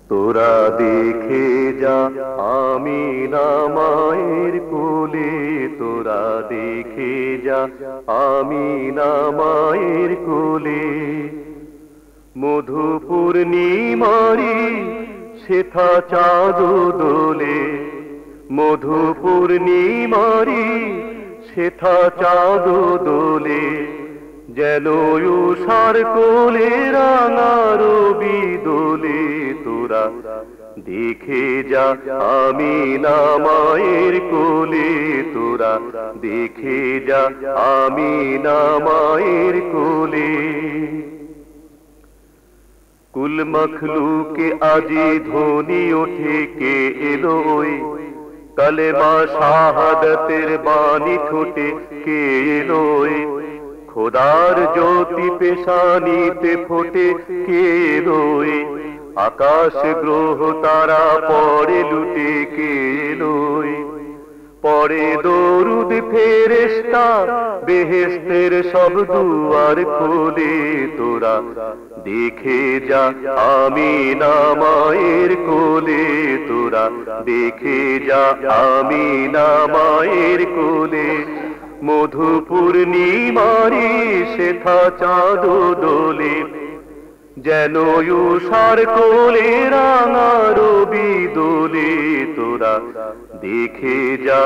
তোরা দেখে যা আমিনা মায়ের কোলে, তোরা দেখে যা আমিনা মায়ের কোলে। মধু পূর্ণিমারি সেথা চাঁদ দোলে, মধু পূর্ণিমারি সেথা চাঁদ দোলে। যেন উষার কোলে রাঙা রবি দোলে। তোরা দেখে যা আমিনা মায়ের কোলে, তোরা দেখে যা আমিনা মায়ের কোলে। কুল মখলুকে আজি ধ্বনি ওঠে কে এলো ওই, কালেমা শাহাদাতের বাণী ঠোঁটে কে এলো ওই। খোদার জ্যোতি পেশানিতে ফোটে কে এলো ওই, আকাশ গ্রহ তারা পড়ে লুটে কে এলো ওই। পড়ে দরুদ ফেরেশতা বেহেশতের সব দুয়ার খোলে। তোরা দেখে যা আমিনা মায়ের কোলে, তোরা দেখে যা আমিনা মায়ের কোলে। মধু পূর্ণিমারি সেথা চাঁদ দোলে, যেন উষার কোলে রাঙা রবি দোলে। তোরা দেখে যা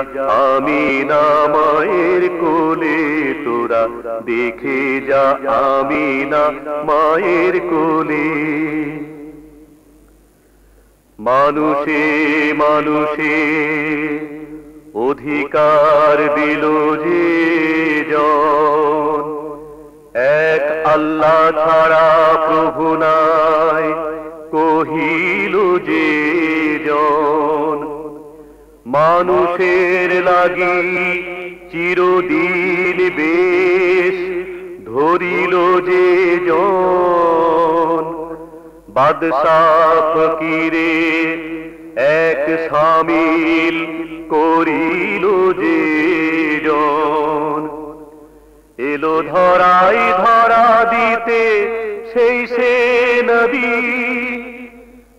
আমিনা মায়ের কোলে, তোরা দেখে যা আমিনা মায়ের কোলে। মানুষে মানুষে অধিকার দিল যে জন, এক আল্লাহ ছাড়া প্রভু নাই কহিল যে জন। মানুষের লাগি চিরদিন বেশ ধরিল যে জন। বাদশাহ ফকিরে এক শামিল করিল যে জন। এলো ধরাই ধরা দিতে সেই সে নবী,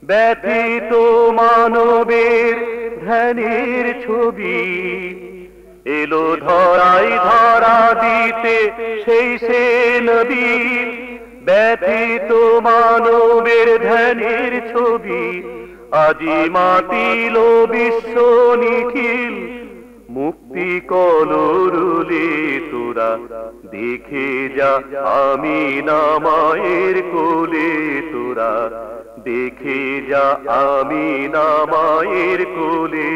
ব্যথিত মানবের ধ্যানের ছবি। এলো ধরাই ধরা দিতে সেই সে নবী, ব্যথিত মানবের ধ্যানের ছবি। আজি মাতিল বিশ্ব নিখিল মুক্তি কলরুলে। তোরা দেখে যা আমিনা মায়ের কোলে, তোরা দেখে যা আমিনা মায়ের কোলে।